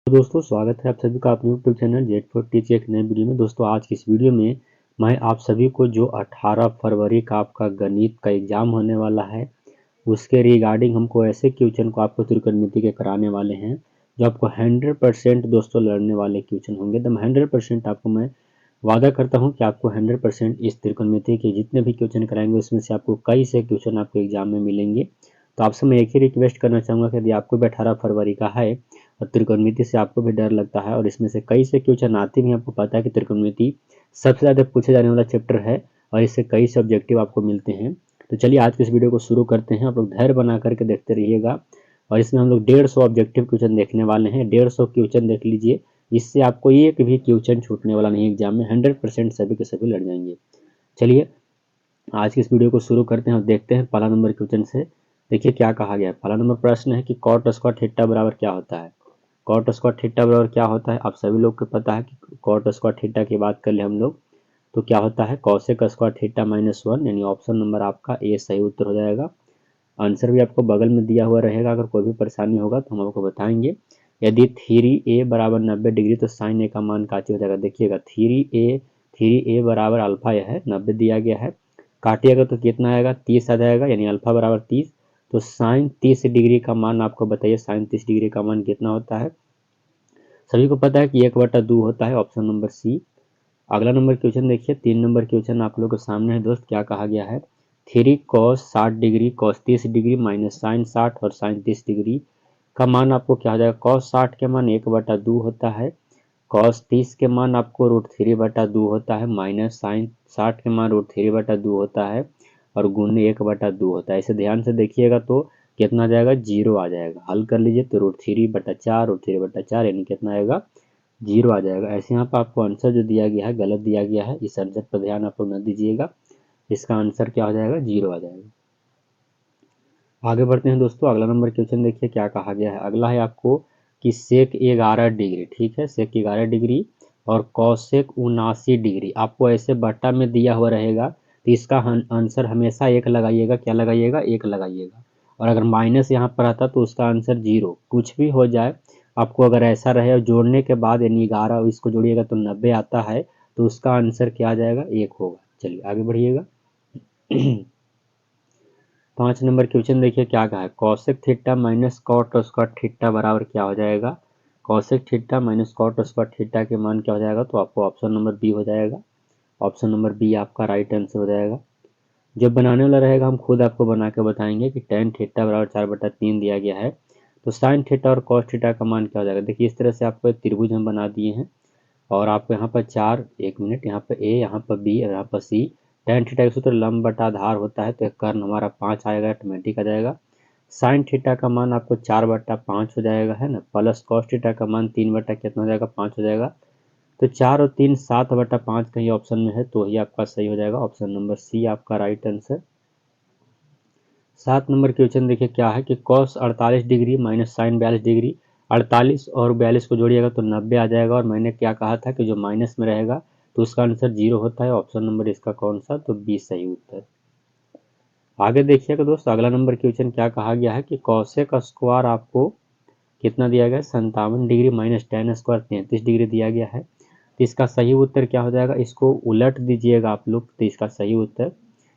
तो दोस्तों स्वागत है आप सभी का अपने YouTube channel Z for teach एक नए वीडियो में। दोस्तों आज की इस वीडियो में मैं आप सभी को जो 18 फरवरी का आपका गणित का एग्जाम होने वाला है उसके रिगार्डिंग हमको ऐसे क्वेश्चन को आपको त्रिकोणमिति के कराने वाले हैं जो आपको 100% दोस्तों लड़ने वाले क्वेश्चन होंगे। एकदम 100% आपको मैं वादा करता हूँ कि आपको 100% इस त्रिकोणमिति के जितने भी क्वेश्चन कराएंगे उसमें से आपको कई से क्वेश्चन आपको एग्जाम में मिलेंगे। तो आपसे मैं एक ही रिक्वेस्ट करना चाहूँगा कि यदि आपको भी 18 फरवरी का है और त्रिकोणमिति से आपको भी डर लगता है और इसमें से कई से क्वेश्चन आते भी, आपको पता है कि त्रिकोणमिति सबसे ज़्यादा पूछे जाने वाला चैप्टर है और इससे कई से ऑब्जेक्टिव आपको मिलते हैं। तो चलिए आज के इस वीडियो को शुरू करते हैं। आप लोग धैर्य बना करके देखते रहिएगा और इसमें हम लोग 150 ऑब्जेक्टिव क्वेश्चन देखने वाले हैं। 150 क्वेश्चन देख लीजिए, इससे आपको एक भी क्वेश्चन छूटने वाला नहीं एग्जाम में। 100% सभी के सभी लड़ जाएंगे। चलिए आज की इस वीडियो को शुरू करते हैं और देखते हैं पहला नंबर क्वेश्चन से। देखिए क्या कहा गया है। पहला नंबर प्रश्न है कि कॉट स्क्वायर थीटा बराबर क्या होता है। कॉट स्क्वायर थीटा बराबर क्या होता है आप सभी लोग को पता है कि कॉट स्क्वायर थीटा की बात कर ले हम लोग तो क्या होता है कॉसेक स्क्वायर थीटा -1, यानी ऑप्शन नंबर आपका ए सही उत्तर हो जाएगा। आंसर भी आपको बगल में दिया हुआ रहेगा, अगर कोई भी परेशानी होगा तो हम आपको बताएंगे। यदि थ्री ए बराबर 90 डिग्री तो साइन ए का मान काटी हो जाएगा। देखिएगा थ्री ए बराबर अल्फा है 90 दिया गया है, काटिएगा तो कितना आएगा 30 आ जाएगा, यानी अल्फा बराबर 30। तो साइन 30 डिग्री का मान आपको बताइए, साइन 30 डिग्री का मान कितना होता है। सभी को पता है कि 1/2 होता है, ऑप्शन नंबर सी। अगला नंबर क्वेश्चन देखिए, 3 नंबर क्वेश्चन आप लोगों के सामने है दोस्त। क्या कहा गया है, three cos 60 degree cos 30 degree minus sine 60 और साइन 30 डिग्री का मान आपको क्या हो जाएगा। कॉस 60 के मान 1/2 होता है, कॉस 30 के मान आपको √3/2 होता है, माइनस साइन 60 के मान √3/2 होता है और गुण 1/2 होता है। इसे ध्यान से देखिएगा तो कितना आ जाएगा, 0 आ जाएगा। हल कर लीजिए तो √3/4 यानी कितना आएगा, 0 आ जाएगा। ऐसे यहाँ पर आपको आंसर जो दिया गया है गलत दिया गया है, इस आंसर पर ध्यान आप लोग न दीजिएगा। इसका आंसर क्या हो जाएगा, 0 आ जाएगा। आगे बढ़ते हैं दोस्तों। अगला नंबर क्वेश्चन देखिए क्या कहा गया है। अगला है आपको कि सेक 11 डिग्री, ठीक है, सेक 11 डिग्री और कौसेक 79 डिग्री आपको ऐसे बट्टा में दिया हुआ रहेगा तो इसका आंसर हमेशा एक लगाइएगा। क्या लगाइएगा, एक लगाइएगा। और अगर माइनस यहाँ पर आता तो उसका आंसर 0। कुछ भी हो जाए आपको अगर ऐसा रहे और जोड़ने के बाद यानी 11 इसको जोड़िएगा तो 90 आता है तो उसका आंसर क्या आ जाएगा, 1 होगा। चलिए आगे बढ़िएगा। 5 नंबर क्वेश्चन देखिए क्या कहा है, cosec theta minus cot square theta बराबर क्या हो जाएगा। Cosec theta minus cot square theta के मान क्या हो जाएगा, तो आपको ऑप्शन नंबर बी हो जाएगा। ऑप्शन नंबर बी आपका राइट आंसर हो जाएगा। जब बनाने वाला रहेगा हम खुद आपको बना के बताएंगे कि टेन थीटा बराबर 4/3 दिया गया है तो साइन थीटा और कॉस थीटा का मान क्या हो जाएगा। देखिए इस तरह से आपको एक त्रिभुज हम बना दिए हैं और आपको यहाँ पर 4, 1 मिनट, यहाँ पर ए, यहाँ पर बी और यहाँ पर सी। टेन थीटा का सूत्र लंब बटा आधार होता है तो एक कर्ण हमारा 5 आएगा, ऑटोमेटिक आ जाएगा। साइन थीटा का मान आपको 4/5 हो जाएगा, है ना, प्लस कॉस थीटा का मान 3 बटा कितना हो जाएगा, 5 हो जाएगा। तो 4 और 3 7/5 कहीं ऑप्शन में है तो ही आपका सही हो जाएगा। ऑप्शन नंबर सी आपका राइट आंसर। 7 नंबर क्वेश्चन देखिए क्या है कि cos 48 degree minus sine 42 degree, 48 और 42 को जोड़िएगा तो 90 आ जाएगा। और मैंने क्या कहा था कि जो माइनस में रहेगा तो उसका आंसर 0 होता है। ऑप्शन नंबर इसका कौन सा, तो बी सही उत्तर। आगे देखिएगा दोस्त, अगला नंबर क्वेश्चन क्या कहा गया है कि कॉसेक स्क्वायर आपको कितना दिया गया है, 57 degree minus ten square 33 degree दिया गया है। तो इसका सही उत्तर क्या हो जाएगा, इसको उलट दीजिएगा आप लोग तो इसका सही उत्तर,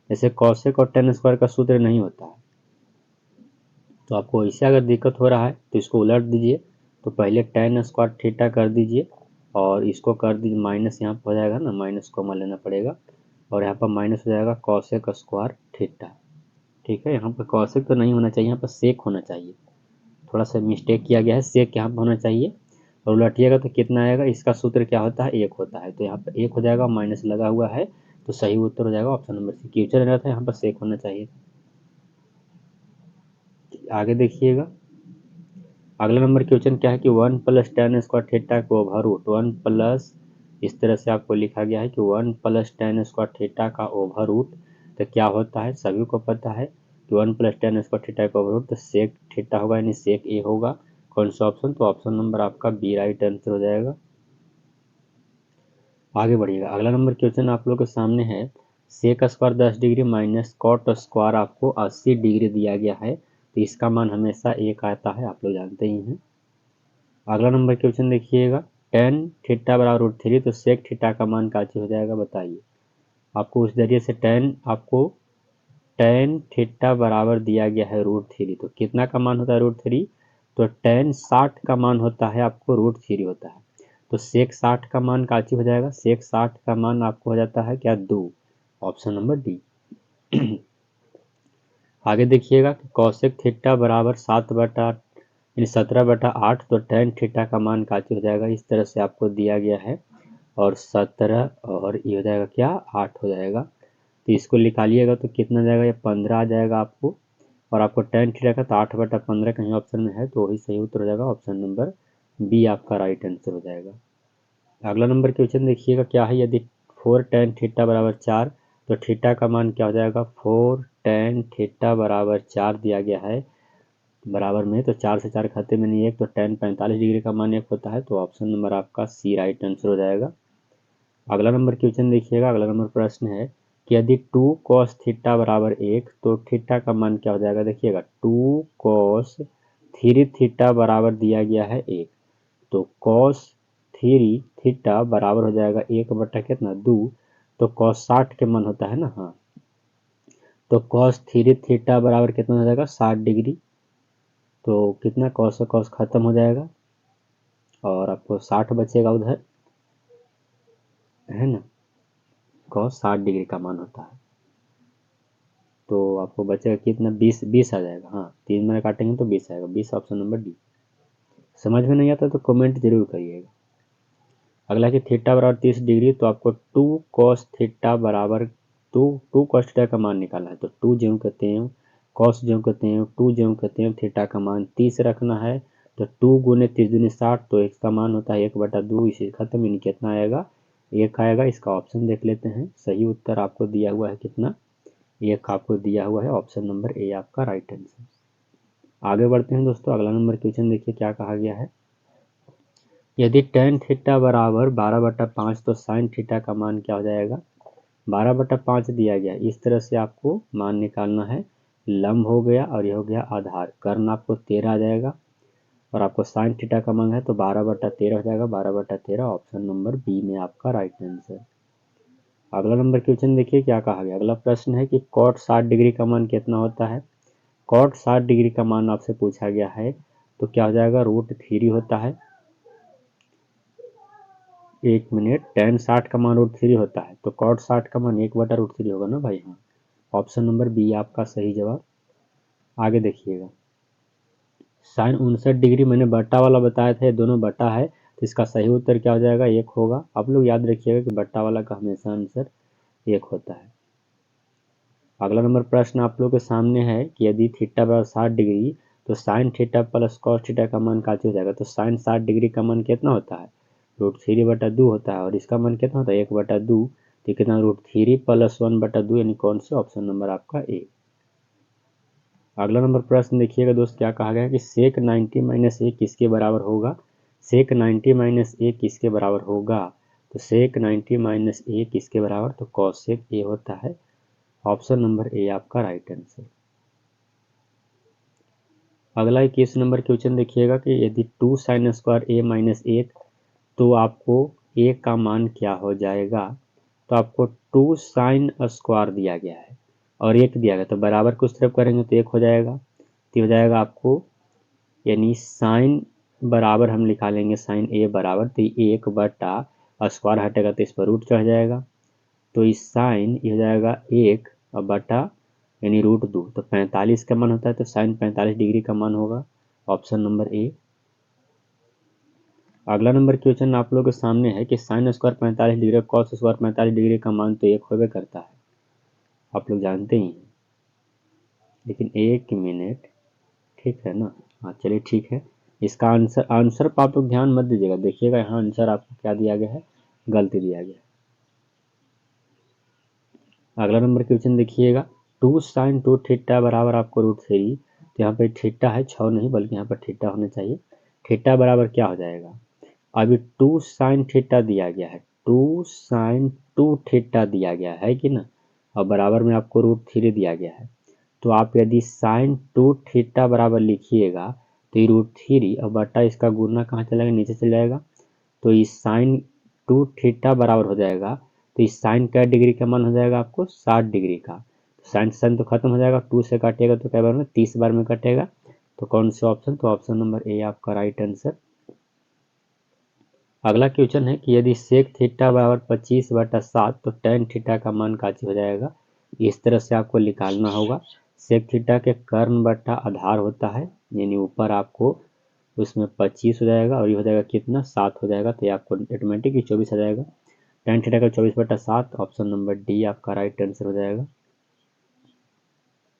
जैसे कॉसेक और टेन स्क्वायर का सूत्र नहीं होता है तो आपको इससे अगर दिक्कत हो रहा है तो इसको उलट दीजिए। तो पहले टेन स्क्वायर थीटा कर दीजिए और इसको कर दीजिए माइनस, यहाँ पर हो जाएगा ना, माइनस कॉमन लेना पड़ेगा और यहाँ पर माइनस हो जाएगा कॉसेक स्क्वायर थीटा। ठीक है, यहाँ पर कॉसेक तो नहीं होना चाहिए, यहाँ पर सेक होना चाहिए। थोड़ा सा मिस्टेक किया गया है, सेक यहाँ पर होना चाहिए। और उलटिएगा तो कितना आएगा, इसका सूत्र क्या होता है, 1 होता है। तो यहाँ पर 1 हो जाएगा, माइनस लगा हुआ है तो सही उत्तर हो जाएगा ऑप्शन नंबर सी। क्वेश्चन रहता है यहाँ पर सेक होना चाहिए। आगे देखिएगा, अगला नंबर क्वेश्चन क्या है कि 1 प्लस टेन स्क्वायर थीटा को ओवर रूट 1 प्लस, इस तरह से आपको लिखा गया है कि 1 प्लस टेन स्क्वायर थीटा का ओवर रूट तो क्या होता है, सभी को पता है कि 1 प्लस टेन स्क्वायर थीटा का ओवर रूट तो सेक थीटा होगा, यानी सेक ए होगा। कौन सा ऑप्शन, तो ऑप्शन नंबर आपका बी राइट आंसर हो जाएगा। आगे बढ़िएगा, अगला नंबर क्वेश्चन आप लोग के सामने है, sec square 10 degree minus cot square आपको 80 डिग्री दिया गया है तो इसका मान हमेशा 1 आता है, आप लोग जानते ही हैं। अगला नंबर क्वेश्चन देखिएगा, टेन थीटा बराबर रूट थ्री, तो सेक थीटा का मान क्या हो जाएगा बताइए। आपको उस जरिए से टेन थीटा बराबर दिया गया है रूट थ्री, तो कितना का मान होता है रूट थ्री, तो टेन 60 का मान होता है, आपको रूट थ्री होता है। तो सेक 60 का मान क्या हो जाएगा, सेक 60 का मान आपको हो जाता है क्या, 2, ऑप्शन नंबर डी। आगे देखिएगा, कौशिक थीटा बराबर 17/8, तो टेन थीटा का मान क्या हो जाएगा, इस तरह से आपको दिया गया है, और 17 और ये हो जाएगा क्या, 8 हो जाएगा। तो इसको निकालिएगा तो कितना जाएगा, ये 15 आ जाएगा आपको, और आपको टेन थीटा का तो 8/15 कहीं ऑप्शन में है, तो वही सही उत्तर हो जाएगा, ऑप्शन नंबर बी आपका राइट आंसर हो जाएगा। अगला नंबर क्वेश्चन देखिएगा क्या है, यदि 4 टेन थीटा बराबर 4, तो थीटा का मान क्या हो जाएगा, 4 टेन थीटा बराबर 4 दिया गया है बराबर में, तो 4 से 4 खाते में नहीं एक, तो टेन 45 डिग्री का मान एक होता है, तो ऑप्शन नंबर आपका सी राइट आंसर हो जाएगा। अगला नंबर क्वेश्चन देखिएगा, अगला नंबर प्रश्न है कि यदि 2 cos थीटा बराबर 1, तो थीटा का मान क्या हो जाएगा, देखिएगा 2 cos 3 थीटा बराबर दिया गया है 1, तो cos 3 थीटा बराबर हो जाएगा 1 बटा कितना, 2, तो cos 60 के मान होता है ना, हाँ, तो cos 3 थीटा बराबर कितना हो जाएगा, 60 डिग्री, तो कितना cos से cos खत्म हो जाएगा, और आपको 60 बचेगा उधर, है ना, cos 60 डिग्री का मान होता है, तो आपको बचेगा कितना, 20 आ जाएगा, हाँ 3 में काटेंगे तो 20 आएगा, 20 ऑप्शन नंबर डी। समझ में नहीं आता तो कमेंट जरूर करिएगा। अगला कि थीटा बराबर 30 डिग्री, तो आपको 2 cos थीटा बराबर 2 cos थीटा का मान निकालना है, तो 2 ज्यों कहते हैं, cos ज्यों कहते हैं, 2 ज्यों कहते हैं, थीटा का मान 30 रखना है, तो 2 गुने 30 दूनी 60, तो इसका मान होता है 1/2, इसे खत्म, यानी कितना आएगा, 1 आएगा। इसका ऑप्शन देख लेते हैं, सही उत्तर आपको दिया हुआ है कितना, 1 आपको दिया हुआ है, ऑप्शन नंबर ए आपका राइट आंसर। आगे बढ़ते हैं दोस्तों, अगला नंबर क्वेश्चन देखिए क्या कहा गया है, यदि टेन थीटा बराबर 12/5, तो साइन थीटा का मान क्या हो जाएगा, 12/5 दिया गया, इस तरह से आपको मान निकालना है, लंब हो गया और यह हो गया आधार, कर्ण आपको 13 आ जाएगा, और आपको साइन थीटा का मान है तो 12/13 हो जाएगा, 12/13 ऑप्शन नंबर बी में आपका राइट आंसर। अगला नंबर क्वेश्चन देखिए क्या कहा गया, अगला प्रश्न है कि कॉट 60 डिग्री का मान कितना होता है, कॉट 60 डिग्री का मान आपसे पूछा गया है, तो क्या हो जाएगा, √3 होता है, एक मिनट, टेन 60 का मान √3 होता है, तो कॉट 60 का मान 1/√3 होगा ना भाई, हाँ, ऑप्शन नंबर बी आपका सही जवाब। आगे देखिएगा, साइन 59 डिग्री मैंने बट्टा वाला बताया था, ये दोनों बट्टा है, तो इसका सही उत्तर क्या हो जाएगा, 1 होगा। आप लोग याद रखिएगा कि बट्टा वाला का हमेशा आंसर 1 होता है। अगला नंबर प्रश्न आप लोग के सामने है कि यदि थीटा बराबर 60 डिग्री, तो sine theta plus cos theta का मान क्या हो जाएगा, तो साइन 60 डिग्री का मान कितना होता है, √3/2 होता है, और इसका मान कितना होता है, 1/2, तो कितना, √3 प्लस 1/2, यानी कौन से, ऑप्शन नंबर आपका ए। अगला नंबर प्रश्न देखिएगा दोस्त क्या कहा गया है कि सेक 90 माइनस ए किसके बराबर होगा, सेक 90 माइनस ए किसके बराबर होगा, तो सेक 90 माइनस ए किसके बराबर, तो कॉसेक ए होता है, ऑप्शन नंबर ए आपका राइट आंसर। अगला 21 नंबर क्वेश्चन देखिएगा कि यदि 2 साइन स्क्वायर ए माइनस 1, तो आपको ए का मान क्या हो जाएगा, तो आपको 2 साइन स्क्वायर दिया गया है और 1 दिया गया, तो बराबर को उस तरफ करेंगे तो 1 हो जाएगा, तो हो जाएगा आपको, यानी साइन बराबर हम निकालेंगे लेंगे साइन ए बराबर, तो 1/, हटेगा तो इस पर रूट चढ़ जाएगा, तो इस साइन ये हो जाएगा 1 और बटा, यानी √2, तो 45 का मान होता है, तो साइन 45 डिग्री का मान होगा, ऑप्शन नंबर ए। अगला नंबर क्वेश्चन आप लोगों के सामने है कि sine square 45 degree, cos square 45 degree का मान तो 1 होबे करता है, आप लोग जानते ही हैं, लेकिन 1 मिनट, ठीक है ना, हाँ चलिए ठीक है, इसका आंसर पर आप लोग ध्यान मत दीजिएगा, देखिएगा यहाँ आंसर आपको क्या दिया गया है, गलती दिया गया है। अगला नंबर क्वेश्चन देखिएगा, 2 साइन 2 थीटा बराबर आपको √3, तो यहाँ पे थीटा है 6 नहीं, बल्कि यहाँ पर थीटा होना चाहिए, थीटा बराबर क्या हो जाएगा, अभी 2 साइन थीटा दिया गया है, 2 साइन 2 थीटा दिया गया है कि ना, और बराबर में आपको √3 दिया गया है, तो आप यदि साइन 2 थीटा बराबर लिखिएगा, तो ये √3 और बटा इसका गुना कहाँ चला जाएगा, नीचे चल जाएगा। तो इस साइन 2 थीटा बराबर हो जाएगा, तो इस साइन क्या डिग्री का मान हो जाएगा आपको 60 डिग्री का। तो साइन साइन तो खत्म हो जाएगा, 2 से काटिएगा तो क्या बार में 30 बार में कटेगा। तो कौन सा ऑप्शन, तो ऑप्शन नंबर ए आपका राइट आंसर। अगला क्वेश्चन है कि यदि सेक थीटा बराबर 25/7 तो टेन थीटा का मान का हो जाएगा। इस तरह से आपको निकालना होगा। सेक थीटा के कर्ण बटा आधार होता है, यानी ऊपर आपको उसमें 25 हो जाएगा और ये हो जाएगा कितना 7 हो जाएगा, तो ये आपको ऑटोमेटिक ही 24 आ जाएगा। टेन थीटा का 24/7 ऑप्शन नंबर डी आपका राइट आंसर हो जाएगा।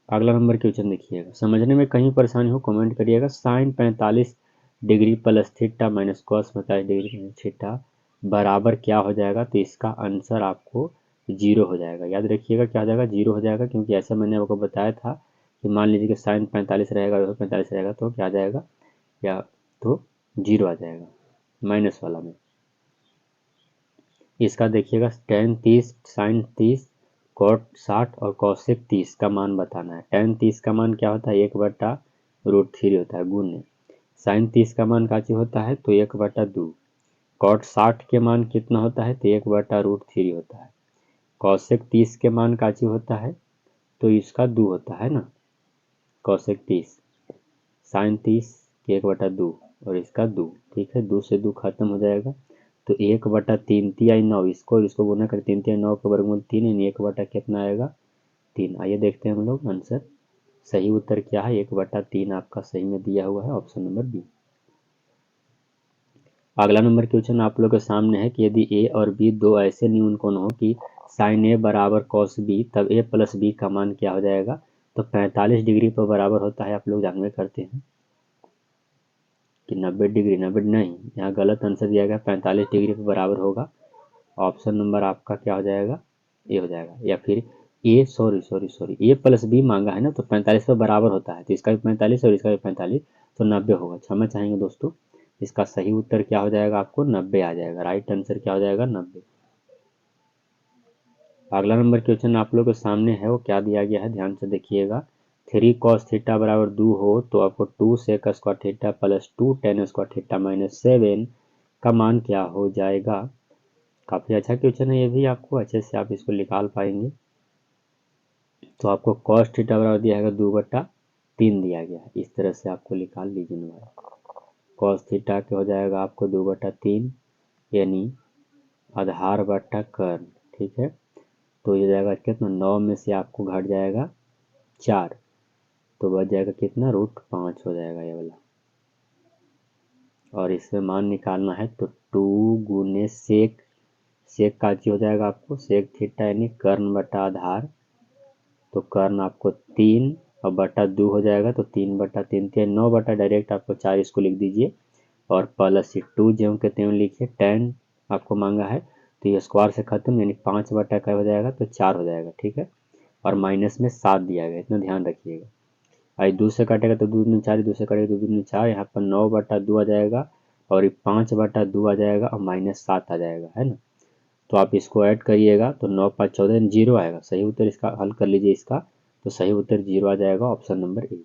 अगला नंबर क्वेश्चन देखिएगा, समझने में कहीं परेशानी हो कमेंट करिएगा। Sine 45 degree plus theta minus cos 45 degree minus theta बराबर क्या हो जाएगा, तो इसका आंसर आपको 0 हो जाएगा। याद रखिएगा क्या हो जाएगा, 0 हो जाएगा, क्योंकि ऐसा मैंने आपको बताया था कि मान लीजिए कि साइन 45 रहेगा, 45 रहेगा तो क्या आ जाएगा, या तो 0 आ जाएगा माइनस वाला में। इसका देखिएगा टेन 30 साइन 30 कॉट 60 और कॉसेक 30 का मान बताना है। टेन 30 का मान क्या होता है, 1/√3 होता है गुण। साइन 30 का मान काची होता है, तो 1/2। कॉट 60 के मान कितना होता है, तो 1/√3 होता है। कॉसेक 30 के मान काची होता है, तो इसका 2 होता है ना, कॉसेक 30 साइन 30 के 1/2 और इसका 2, ठीक है, 2 से 2 खत्म हो जाएगा। तो 1/3 तिहाई 9, इसको गुना कर 3 तिहाई 9 का वर्गमूल 3 यानी 1 कितना आएगा 3। आइए देखते हैं हम लोग आंसर। सही उत्तर क्या है, 1/3 आपका सही में दिया हुआ है, ऑप्शन नंबर बी। अगला नंबर क्वेश्चन आप लोग के सामने है कि यदि ए और बी दो ऐसे न्यून कोण हो कि साइन ए बराबर कॉस बी, तब ए प्लस बी का मान क्या हो जाएगा, तो 45 डिग्री पर बराबर होता है। आप लोग जानवे करते हैं कि 90 डिग्री, 90 नहीं, यहाँ गलत आंसर दिया गया, 45 डिग्री पर बराबर होगा। ऑप्शन नंबर आपका क्या हो जाएगा, ए हो जाएगा। या फिर ए सॉरी ए प्लस बी मांगा है ना, तो 45 पर बराबर होता है, तो इसका भी 45 और इसका भी 45, तो 90 होगा। क्षमा चाहेंगे दोस्तों, इसका सही उत्तर क्या हो जाएगा, आपको 90 आ जाएगा। राइट आंसर क्या हो जाएगा, 90। अगला नंबर क्वेश्चन आप लोग के सामने है, वो क्या दिया गया है, ध्यान से देखिएगा। 3 cos थीटा बराबर 2 हो तो आपको 2 sec square theta plus 2 tan square theta minus 7 का मान क्या हो जाएगा। काफ़ी अच्छा क्वेश्चन है ये भी, आपको अच्छे से आप इसको निकाल पाएंगे। तो आपको cos थीटा बराबर दिया है 2/3 दिया गया है, इस तरह से आपको निकाल लीजिए। cos थीटा क्या हो जाएगा आपको 2/3 यानी आधार बटा कर्ण, ठीक है। तो ये जाएगा कितना, 9 में से आपको घट जाएगा 4, तो बच जाएगा कितना, √5 हो जाएगा ये वाला। और इसमें मान निकालना है तो 2 गुने सेक का हो जाएगा आपको सेक थीटा यानी कर्ण बटा आधार, तो कर्ण आपको 3 और बटा 2 हो जाएगा, तो 3/3 9 डायरेक्ट आपको 4 इसको लिख दीजिए और प्लस 2 ज्यों के त्यों लिखिए। tan आपको मांगा है तो ये स्क्वायर से खत्म यानी 5 क्या हो जाएगा, तो 4 हो जाएगा, ठीक है। और माइनस में 7 दिया गया, इतना ध्यान रखिएगा। आई 2 से काटेगा तो 2 दूनी 4, 2 से काटेगा तो 2 दूनी 4, यहाँ पर 9/2 आ जाएगा और 5/2 आ जाएगा और -7 आ जाएगा, है ना। तो आप इसको ऐड करिएगा तो 9 5 14 0 आएगा। सही उत्तर इसका हल कर लीजिए इसका, तो सही उत्तर 0 आ जाएगा, option number A.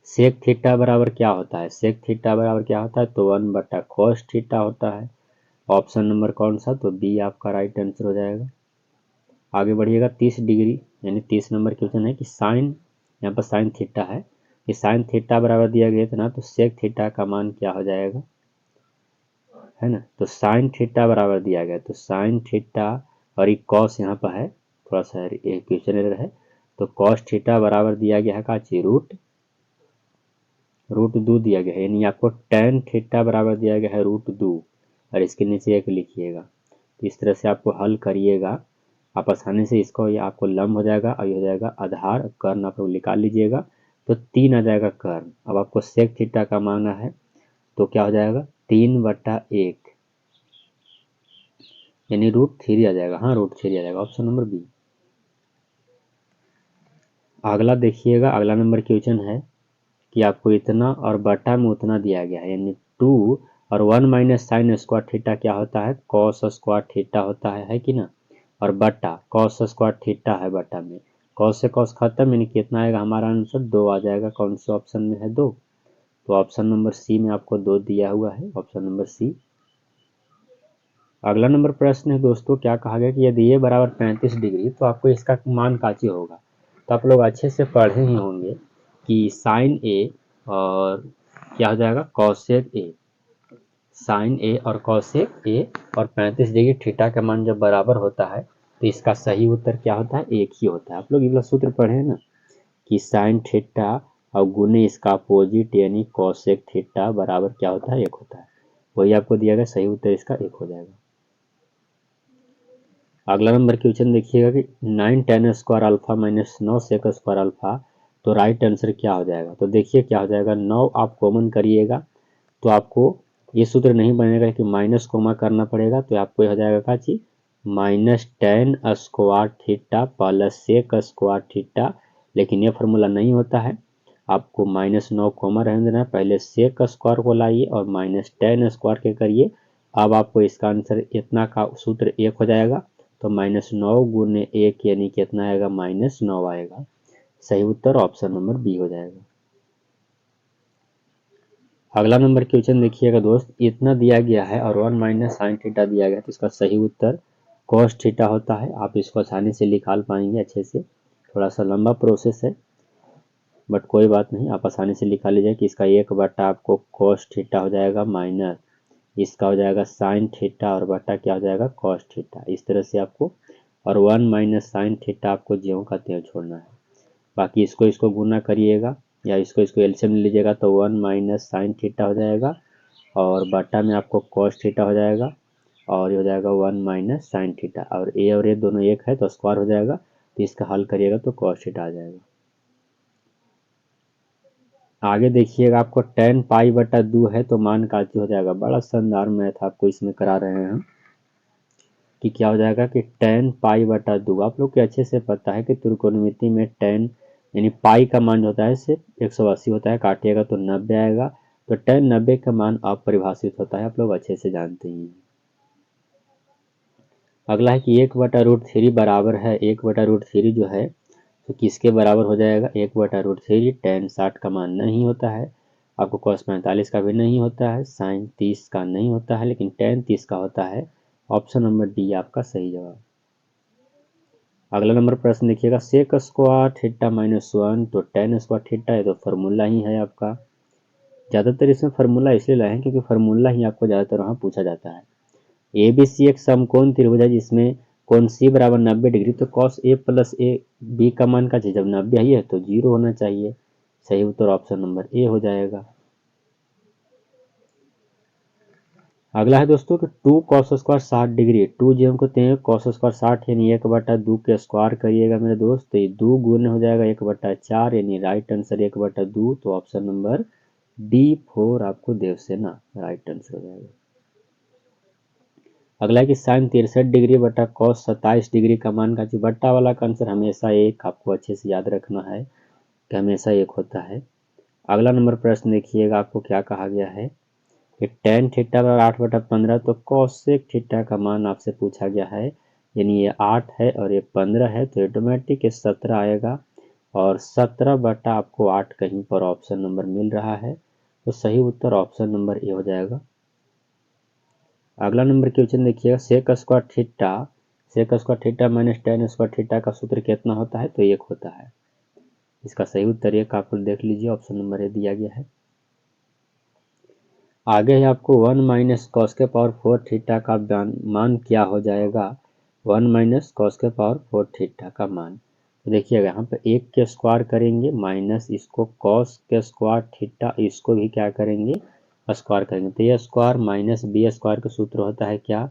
Sec theta बराबर क्या होता है, सेक थीटा बराबर क्या होता है, तो 1/cos थीटा होता है। ऑप्शन नंबर कौन सा, तो बी आपका राइट आंसर हो जाएगा। आगे बढ़िएगा 30 डिग्री यानी 30 नंबर क्वेश्चन है कि साइन, यहाँ पर साइन थीटा है, कि साइन थीटा बराबर दिया गया था ना, तो सेक थीटा का मान क्या हो जाएगा, है ना। तो साइन थीटा बराबर दिया गया, तो साइन थीटा और एक कॉस यहाँ पर है, थोड़ा सा क्वेश्चन एरर है, तो कॉस थीटा बराबर दिया गया है का √2 दिया गया है, यानी आपको tan थीटा बराबर दिया गया है √2 और इसके नीचे 1 लिखिएगा। तो इस तरह से आपको हल करिएगा, आप आसानी से इसको, ये आपको लंब हो जाएगा और ये हो जाएगा आधार, कर्ण आप लोग निकाल लीजिएगा तो 3 आ जाएगा कर्ण। अब आपको सेक थीटा का मांगना है तो क्या हो जाएगा 3/1 यानी √3 आ जाएगा, हाँ √3 आ जाएगा, ऑप्शन नंबर बी। अगला देखिएगा, अगला नंबर क्वेश्चन है कि आपको इतना और बटा में उतना दिया गया है, यानी 2 और 1 माइनस साइन स्क्वायर थीटा क्या होता है, कॉस स्क्वायर थीटा होता है कि ना, और बटा कॉस स्क्वायर थीटा है बटा में, कॉस से कॉस खत्म, यानी कितना आएगा हमारा आंसर 2 आ जाएगा। कौन से ऑप्शन में है 2? तो ऑप्शन नंबर सी में आपको 2 दिया हुआ है, ऑप्शन नंबर सी। अगला नंबर प्रश्न है दोस्तों, क्या कहा गया कि यदि ए बराबर 35 डिग्री तो आपको इसका मान काची होगा। तो आप लोग अच्छे से पढ़े ही होंगे कि साइन ए और क्या हो जाएगा कॉसेक ए, साइन ए और कॉसेक ए और 35 डिग्री थीटा का मान जब बराबर होता है तो इसका सही उत्तर क्या होता है, एक ही होता है। आप लोग ये वाला सूत्र पढ़े हैं ना कि साइन थीटा और गुने इसका अपोजिट यानी कॉसेक थीटा बराबर क्या होता है, एक होता है। वही आपको दिया गया, सही उत्तर इसका एक हो जाएगा। अगला नंबर क्वेश्चन देखिएगा कि 9 tan square alpha minus 9 sec square alpha, तो राइट आंसर क्या हो जाएगा। तो देखिए क्या हो जाएगा, 9 आप कॉमन करिएगा तो आपको ये सूत्र नहीं बनेगा कि माइनस कोमा करना पड़ेगा, तो आपको यह हो जाएगा क्या चीज, minus ten square theta plus sec square theta. लेकिन ये फार्मूला नहीं होता है, आपको -9 कोमा रहने देना है। पहले सेक स्क्वायर को लाइए और माइनस टेन स्क्वायर के करिए। अब आपको इसका आंसर इतना का सूत्र एक हो जाएगा, तो -9 गुने 1 यानी कितना आएगा, -9 आएगा। सही उत्तर ऑप्शन नंबर बी हो जाएगा। अगला नंबर क्वेश्चन देखिएगा दोस्त, इतना दिया गया है और 1 माइनस साइन थीटा दिया गया है, तो इसका सही उत्तर कॉस थीटा होता है। आप इसको आसानी से निकाल पाएंगे अच्छे से, थोड़ा सा लंबा प्रोसेस है बट कोई बात नहीं, आप आसानी से निकाल लीजिए कि इसका 1/, आपको कॉस थीटा हो जाएगा माइनस इसका हो जाएगा साइन थीटा और बटा क्या हो जाएगा कॉस थीटा। इस तरह से आपको, और 1 माइनस साइन थीटा आपको ज्यों का त्यों छोड़ना है। बाकी इसको गुना करिएगा या इसको एलसीएम ले लीजिएगा तो 1 माइनस साइन थीटा हो जाएगा और बटा में आपको कॉस थीटा हो जाएगा और ये हो जाएगा 1 माइनस साइन थीटा, और ए दोनों एक है तो स्क्वायर हो जाएगा, तो इसका हल करिएगा तो कॉस थीटा आ जाएगा। आगे देखिएगा आपको tan π/2 है तो मान काची हो जाएगा। बड़ा शानदार मैथ आपको इसमें करा रहे हैं हम कि क्या हो जाएगा कि tan π/2। आप लोग को अच्छे से पता है कि त्रिकोणमिति में tan यानी पाई का मान होता है सिर्फ 180 होता है, काटिएगा तो 90 आएगा, तो tan 90 का मान अपरिभाषित होता है, आप लोग अच्छे से जानते हैं। अगला है कि 1/√3 बराबर है 1/√3 जो है तो किसके बराबर हो जाएगा, 1/√3 tan 60 का मान नहीं होता है, आपको cos 45 का भी नहीं होता है, sin 30 का नहीं होता है, लेकिन tan 30 का होता है। ऑप्शन नंबर डी आपका सही जवाब। अगला नंबर प्रश्न देखिएगा, सेक स्क्वायर थीटा -1 तो tan स्क्वायर थीटा है, तो फार्मूला ही है आपका। ज़्यादातर इसमें फार्मूला इसलिए लाए हैं क्योंकि फार्मूला ही आपको ज़्यादातर वहाँ पूछा जाता है। ABC एक समकोण त्रिभुज है जिसमें कोण C बराबर 90 डिग्री, तो cos A plus A B का मान का जब 90 ही है तो 0 होना चाहिए। सही उत्तर ऑप्शन नंबर ए हो जाएगा। अगला है दोस्तों कि 2 cos स्क्वायर 60 डिग्री, 2 जो हमको हैं cos स्क्वायर 60 यानी 1/2 के स्क्वायर करिएगा मेरे दोस्त, तो ये 2 गुने हो जाएगा 1/4 यानी राइट आंसर 1/2, तो ऑप्शन नंबर D4 आपको देवसेना राइट आंसर हो जाएगा। अगला है कि साइन 63 डिग्री बटा कॉस 27 डिग्री का मान का जो बट्टा वाला का आंसर हमेशा एक, आपको अच्छे से याद रखना है कि हमेशा एक होता है। अगला नंबर प्रश्न देखिएगा, आपको क्या कहा गया है कि tan थीटा बराबर 8/15, तो कॉसेक थीटा का मान आपसे पूछा गया है, यानी ये 8 है और ये 15 है, तो ऑटोमेटिक ये 17 आएगा और 17 बटा आपको 8 कहीं पर ऑप्शन नंबर मिल रहा है, तो सही उत्तर ऑप्शन नंबर ए हो जाएगा। अगला नंबर क्वेश्चन देखिएगा, sec square theta minus tan square theta का सूत्र कितना होता है, तो एक होता है। इसका सही उत्तर एक आप देख लीजिए, ऑप्शन नंबर ए दिया गया है। आगे है आपको 1 माइनस कॉस के पावर 4 थीटा का मान क्या हो जाएगा, 1 माइनस कॉस के पावर 4 थीटा का मान। तो देखिएगा यहाँ पे एक के स्क्वायर करेंगे माइनस इसको कॉस के स्क्वायर थीटा, इसको भी क्या करेंगे स्क्वायर करेंगे, तो ये स्क्वायर माइनस बी स्क्वायर का सूत्र होता है क्या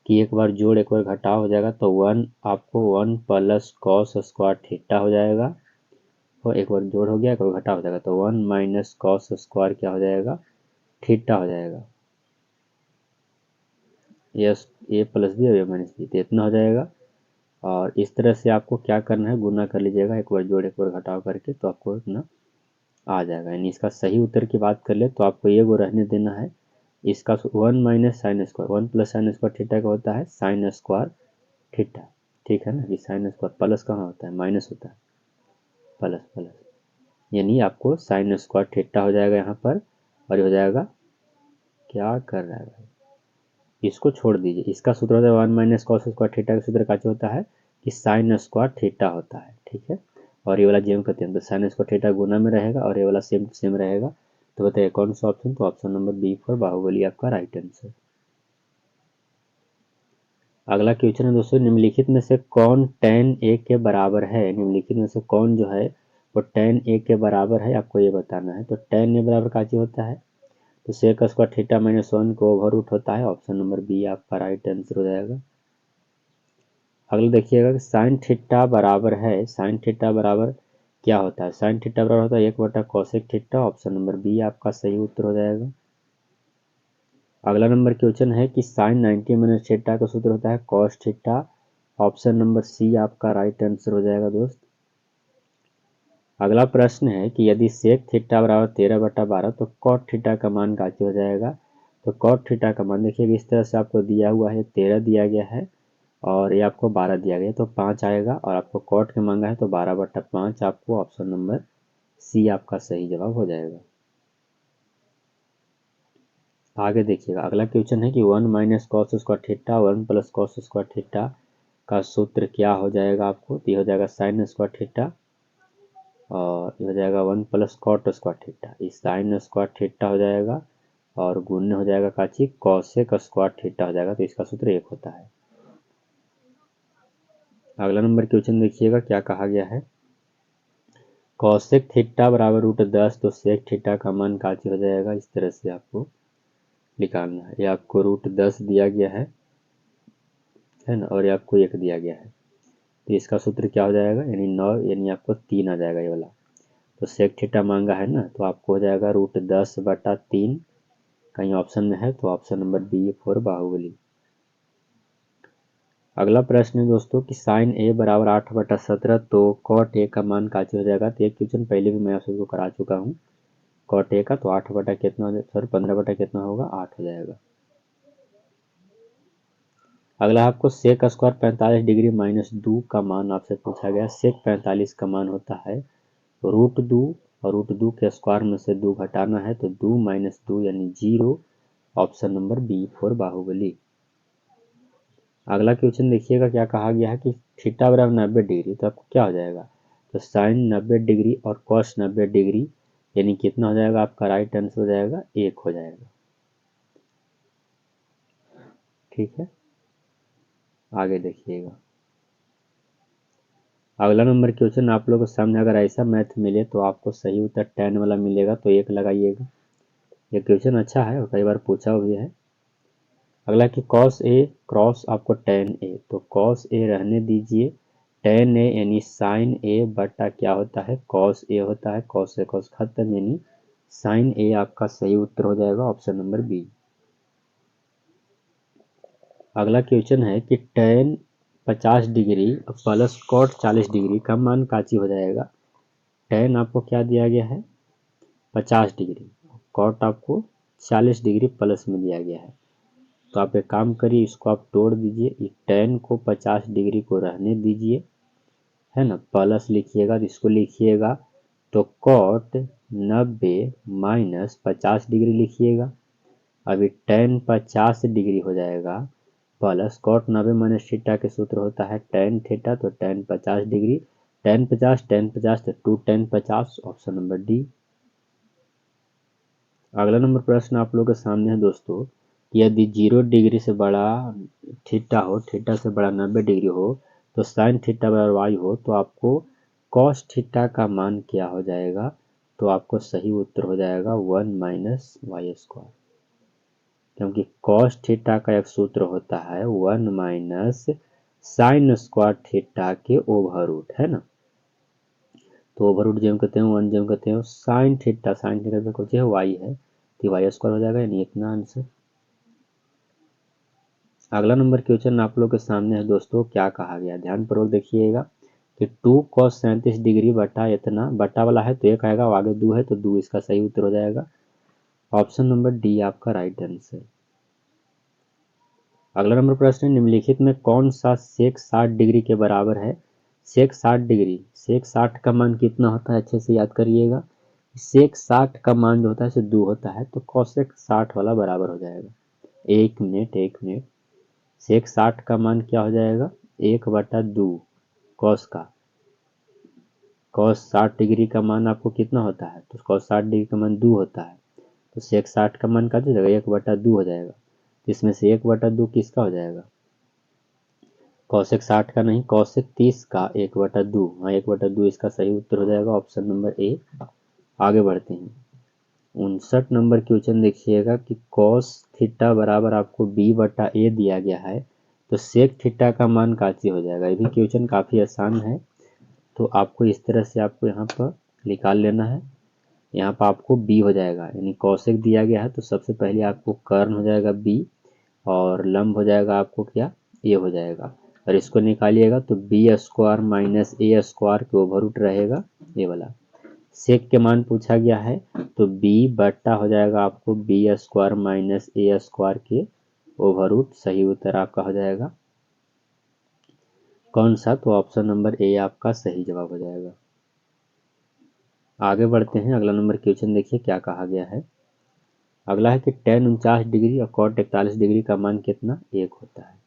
कि एक बार जोड़ एक बार घटाव हो जाएगा, तो 1 आपको 1 प्लस कॉस स्क्वायर थीटा हो जाएगा, और एक बार जोड़ हो गया एक बार घटाव हो जाएगा, तो 1 माइनस कॉस स्क्वायर क्या हो जाएगा थीटा हो जाएगा। यस ए प्लस बी और ए माइनस बी, तो इतना हो जाएगा। और इस तरह से आपको क्या करना है, गुना कर लीजिएगा एक बार जोड़ एक बार घटाव करके, तो आपको इतना आ जाएगा। यानी इसका सही उत्तर की बात कर ले तो आपको ये वो रहने देना है, इसका 1 minus sine square 1 plus sine square theta का होता है साइन स्क्वायर थीटा। ठीक है ना, कि साइन स्क्वायर प्लस कहाँ होता है, माइनस होता है, प्लस प्लस, यानी आपको साइन स्क्वायर थीटा हो जाएगा यहाँ पर, और ये हो जाएगा, क्या कर रहा है भाई, इसको छोड़ दीजिए, इसका सूत्र होता है 1 माइनस कॉस स्क्वायर थीटा का सूत्र कैसे होता है कि साइन स्क्वायर थीटा होता है, ठीक है। और ये वाला जेम करते हैं तो साइन स्क्वायर थीटा गुना में रहेगा और ये वाला सेम सेम रहेगा। तो बताइए कौन सा ऑप्शन, तो option number B for Baahubali आपका राइट आंसर। अगला क्वेश्चन है दोस्तों, निम्नलिखित में से कौन tan a के बराबर है, निम्नलिखित में से कौन जो है वो tan a के बराबर है, आपको ये बताना है। तो tan a बराबर का चीज होता है, तो सेक स्क्वायर थीटा माइनस 1 को ओवर रूट होता है, ऑप्शन नंबर बी आपका राइट आंसर हो जाएगा। अगला देखिएगा कि साइन थीटा बराबर है, साइन थीटा बराबर क्या होता है, साइन थीटा बराबर होता है 1 बटा cosec theta, option number B आपका सही उत्तर हो जाएगा। अगला नंबर क्वेश्चन है कि साइन 90 माइनस थीटा का सूत्र होता है cos theta, option number C आपका राइट आंसर हो जाएगा दोस्त। अगला प्रश्न है कि यदि सेक थीटा बराबर 13/12 तो कॉट थीटा का मान क्या हो जाएगा। तो कॉट थीटा का मान देखिए इस तरह से आपको दिया हुआ है, 13 दिया गया है और ये आपको 12 दिया गया है, तो 5 आएगा, और आपको कॉट के मांगा है तो 12/5 आपको ऑप्शन नंबर सी आपका सही जवाब हो जाएगा। आगे देखिएगा अगला क्वेश्चन है कि 1 minus cos square theta 1 plus cos square theta का सूत्र क्या हो जाएगा आपको, तो ये हो जाएगा साइन स्क्वायर थीटा, और ये हो जाएगा 1 प्लस कॉट स्क्वायर थीटा, इस साइन स्क्वायर थीटा हो जाएगा और गुण हो जाएगा काची कॉसेक स्क्वायर थीटा हो जाएगा, तो इसका सूत्र 1 होता है। अगला नंबर क्वेश्चन देखिएगा क्या कहा गया है, कॉसेक थीटा बराबर √10, तो सेक थीटा का मान काची हो जाएगा, इस तरह से आपको निकालना है। ये आपको √10 दिया गया है ना, और ये आपको 1 दिया गया है, तो इसका सूत्र क्या हो जाएगा, यानी 9, यानी आपको 3 आ जाएगा ये वाला। तो सेक थीटा मांगा है ना, तो आपको हो जाएगा √10/3, कहीं ऑप्शन में है तो option number B for Baahubali. अगला प्रश्न है दोस्तों कि साइन ए बराबर 8/17, तो कॉट ए का मान काची हो जाएगा। तो एक क्वेश्चन पहले भी मैं आप सबको करा चुका हूँ, कॉट ए का तो 8 बटा कितना हो जाएगा, सर 15 बटा कितना होगा, 8 हो जाएगा। अगला आपको सेक स्क्वायर 45 डिग्री माइनस 2 का मान आपसे पूछा गया। सेक 45 का मान होता है √2, और √2 के स्क्वायर में से 2 घटाना है, तो 2 माइनस 2 यानी 0, option number B for Baahubali. अगला क्वेश्चन देखिएगा क्या कहा गया है कि थीटा बराबर 90 डिग्री, तो आपको क्या हो जाएगा, तो साइन 90 डिग्री और कॉस 90 डिग्री, यानी कितना हो जाएगा आपका राइट आंसर हो जाएगा 1 हो जाएगा, ठीक है। आगे देखिएगा अगला नंबर क्वेश्चन आप लोगों के सामने, अगर ऐसा मैथ मिले तो आपको सही उत्तर tan वाला मिलेगा, तो 1 लगाइएगा। ये क्वेश्चन अच्छा है और कई बार पूछा भी है। अगला कि cos a क्रॉस आपको tan a, तो cos a रहने दीजिए, tan a यानी sin a बटा क्या होता है cos a होता है, cos से cos खत्म, यानी sin a आपका सही उत्तर हो जाएगा, ऑप्शन नंबर बी। अगला क्वेश्चन है कि tan 50 degree plus cot 40 degree का मान काची हो जाएगा। tan आपको क्या दिया गया है 50 डिग्री, cot आपको 40 डिग्री प्लस में दिया गया है, तो आप एक काम करिए, इसको आप तोड़ दीजिए, tan को 50 डिग्री को रहने दीजिए, है ना, प्लस लिखिएगा तो इसको लिखिएगा, तो cot 90 माइनस 50 डिग्री लिखिएगा। अभी tan 50 डिग्री हो जाएगा प्लस cot 90 माइनस थीटा के सूत्र होता है tan थीटा, तो tan 50 डिग्री, tan 50 तो 2 tan 50, ऑप्शन नंबर डी। अगला नंबर प्रश्न आप लोगों के सामने है दोस्तों, यदि 0 डिग्री से बड़ा थीटा हो, थीटा से बड़ा 90 डिग्री हो, तो साइन थीटा बराबर वाई हो, तो आपको कॉस थीटा का मान क्या हो जाएगा, तो आपको सही उत्तर हो जाएगा 1 माइनस वाई स्क्वायर, क्योंकि कॉस थीटा का एक सूत्र होता है 1 माइनस साइन स्क्वायर थीटा के ओवर रूट, है ना, तो ओवर रूट जब कहते हैं 1 जब कहते हैं साइन थीटा तो कुछ है वाई है, तो वाई स्क्वायर हो जाएगा, यानी इतना आंसर। अगला नंबर क्वेश्चन आप लोग के सामने है दोस्तों, क्या कहा गया, ध्यान पूर्वक देखिएगा कि 2 cos 37 डिग्री बटा इतना, बटा वाला है तो 1 आएगा, आगे 2 है तो 2 इसका सही उत्तर हो जाएगा, ऑप्शन नंबर डी आपका राइट आंसर। अगला नंबर प्रश्न है, निम्नलिखित में कौन सा सेक 60 डिग्री के बराबर है। सेक 60 डिग्री, सेक 60 का मान कितना होता है, अच्छे से याद करिएगा। सेक 60 का मान जो होता है 2 होता है, तो कॉसेक 60 वाला बराबर हो जाएगा। एक मिनट, सेक 60 का मान क्या हो जाएगा, 1/2 कॉस का। कॉस 60 डिग्री का मान आपको कितना होता है, तो कॉस 60 डिग्री का मान 2 होता है, तो सेक 60 का मान क्या हो जाएगा, 1/2 हो जाएगा। इसमें से 1/2 किसका हो जाएगा, कौशिक 60 का नहीं, कौशिक 30 का 1/2। हाँ, 1/2 इसका सही उत्तर हो जाएगा, ऑप्शन नंबर ए। आगे बढ़ते हैं, 59 नंबर क्वेश्चन देखिएगा कि कॉस थीटा बराबर आपको b/a दिया गया है, तो सेक थीटा का मान काची हो जाएगा। ये भी क्वेश्चन काफ़ी आसान है, तो आपको इस तरह से आपको यहाँ पर निकाल लेना है। यहाँ पर आपको b हो जाएगा, यानी कौशिक दिया गया है तो सबसे पहले आपको कर्ण हो जाएगा b, और लंब हो जाएगा आपको क्या, a हो जाएगा। और इसको निकालिएगा तो b² माइनस a² के ओवर रूट रहेगा ये वाला। सेक के मान पूछा गया है, तो b बट्टा हो जाएगा आपको b² माइनस a² के ओवर रूट। सही उत्तर आपका हो जाएगा कौन सा, तो ऑप्शन नंबर ए आपका सही जवाब हो जाएगा। आगे बढ़ते हैं, अगला नंबर क्वेश्चन देखिए क्या कहा गया है। अगला है कि tan 49 डिग्री और cot 41 डिग्री का मान कितना, 1 होता है।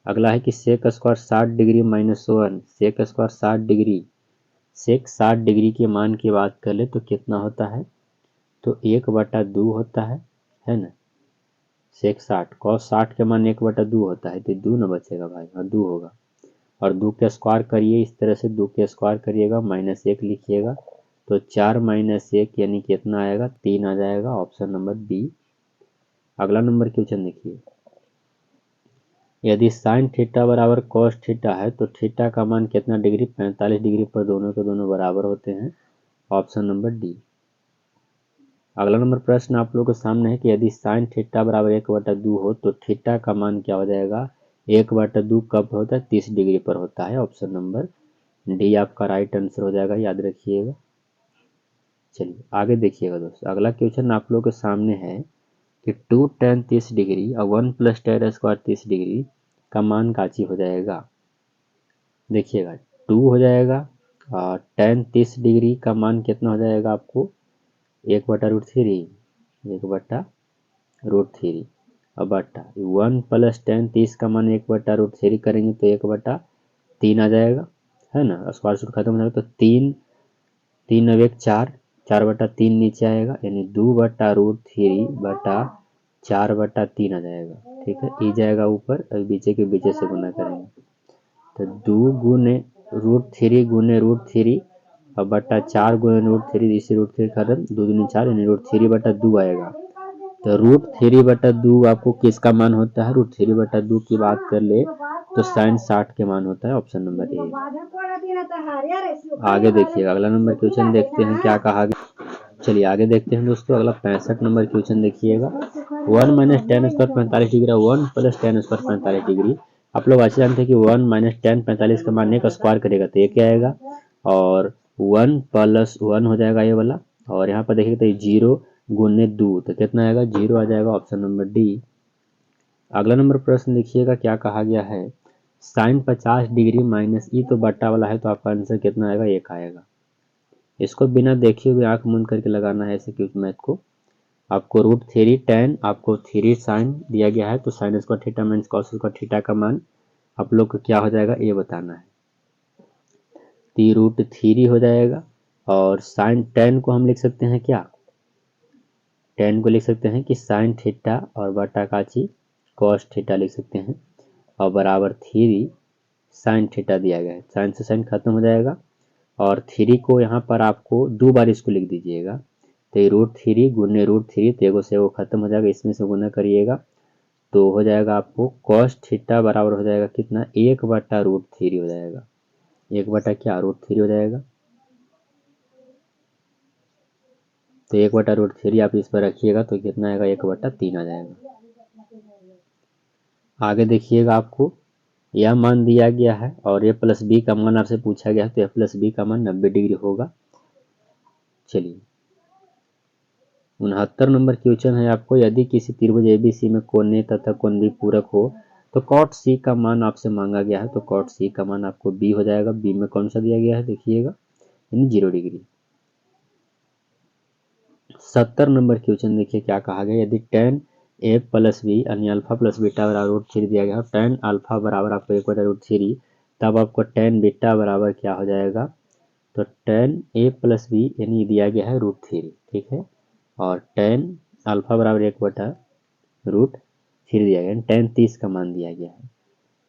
अगला है कि sec square 60 degree minus 1, sec square 60 degree, sec 60 degree के मान की बात कर ले तो कितना होता है, तो 1/2 होता है ना। सेक 60, कॉस 60 के मान 1/2 होता है, तो 2 न बचेगा भाई, हाँ 2 होगा। और 2 के स्क्वायर करिए, इस तरह से 2 के स्क्वायर करिएगा, -1 लिखिएगा, तो 4 - 1 यानी कितना आएगा, 3 आ जाएगा, ऑप्शन नंबर बी। अगला नंबर क्वेश्चन देखिए, यदि साइन थीटा बराबर कॉस थीटा है तो थीटा का मान कितना डिग्री, 45 डिग्री पर दोनों के दोनों बराबर होते हैं, ऑप्शन नंबर डी। अगला नंबर प्रश्न आप लोगों के सामने है कि यदि साइन थीटा बराबर 1/2 हो तो थीटा का मान क्या हो जाएगा। 1/2 कब होता है, 30 डिग्री पर होता है, ऑप्शन नंबर डी आपका राइट आंसर हो जाएगा, याद रखिएगा। चलिए आगे देखिएगा दोस्तों, अगला क्वेश्चन आप लोगों के सामने है कि 2 tan 30 डिग्री और 1 + tan² 30 डिग्री का मान काची हो जाएगा। देखिएगा 2 हो जाएगा, और tan 30 डिग्री का मान कितना हो जाएगा आपको, 1/√3, 1/√3, और बट्टा 1 + tan 30 का मान 1/√3 करेंगे तो 1/3 आ जाएगा, है ना। स्क्वायर रूट खत्म हो जाएगा तो 3, 3 और 1 4, 4/3 नीचे आएगा, यानी 2/√3/4/3 आ जाएगा। ठीक है, ई जाएगा ऊपर और बीचे के बीचे से गुना करेंगे, तो 2 गुने √3 गुने √3 और बट्टा 4 गुने √3, इसी √3 खत्म, 2 दूनी 4 यानी √3/2 आएगा। तो √3/2 आपको किसका मान होता है, √3/2 की बात कर ले तो sin 60 के मान होता है, ऑप्शन नंबर ए। आगे देखिएगा, अगला नंबर क्वेश्चन देखते हैं क्या कहा गया। चलिए आगे देखते हैं दोस्तों, अगला 65 नंबर क्वेश्चन देखिएगा। 1 - tan² 45 डिग्री, 1 + tan² 45 डिग्री। आप लोग अच्छे जानते हैं कि 1 - tan 45 का मान 1 स्क्वायर करेगा तो 1 आएगा, और 1 + 1 हो जाएगा ये वाला, और यहाँ पर देखिएगा तो 0 गुने 2 तो कितना आएगा, 0 आ जाएगा, ऑप्शन नंबर डी। अगला नंबर प्रश्न देखिएगा क्या कहा गया है। साइन 50 डिग्री माइनस ई, तो बट्टा वाला है तो आपका आंसर कितना आएगा, 1 आएगा। इसको बिना देखे हुए आंख बंद करके लगाना है ऐसे क्योंकि मैथ को। आपको √3 tan, आपको 3 sin दिया गया है, तो sine square theta minus cos square theta का मान आप लोग को क्या हो जाएगा, ये बताना है। तो √3 हो जाएगा, और साइन tan को हम लिख सकते हैं क्या, tan को लिख सकते हैं कि साइन थीटा और बटा काची कॉस थीटा लिख सकते हैं, और बराबर 3 साइन थीटा दिया गया है, साइन से साइन खत्म हो जाएगा, और 3 को यहाँ पर आपको 2 बार इसको लिख दीजिएगा, तो √3 गुने √3, तो एगो से एगो खत्म हो जाएगा, इसमें से गुना करिएगा तो हो जाएगा आपको कॉस थीटा बराबर हो जाएगा कितना, 1/√3 हो जाएगा, 1/क्या, √3 हो जाएगा। तो 1/√3 आप इस पर रखिएगा तो कितना आएगा, 1/3 आ जाएगा। आगे देखिएगा, आपको यह मान दिया गया है और a + b का मान आपसे पूछा गया है, तो a + b का मान 90 डिग्री होगा। चलिए 69 नंबर क्वेश्चन है आपको, यदि किसी त्रिभुज एबीसी में कोण ए तथा कोण बी पूरक हो तो कॉट सी का मान आपसे मांगा गया है, तो कॉट सी का मान आपको बी हो जाएगा। बी में कौन सा दिया गया है देखिएगा, यानी 0 डिग्री। 70 नंबर क्वेश्चन देखिए क्या कहा गया, यदि tan ए प्लस बी यानी अल्फा प्लस बीटा बराबर √3 दिया गया, tan अल्फा बराबर आपको 1/√3, तब आपको tan बीटा बराबर क्या हो जाएगा, तो tan ए प्लस बी यानी दिया गया है √3, ठीक है, और tan अल्फा बराबर 1/√3 दिया गया, tan 30 का मान दिया गया है।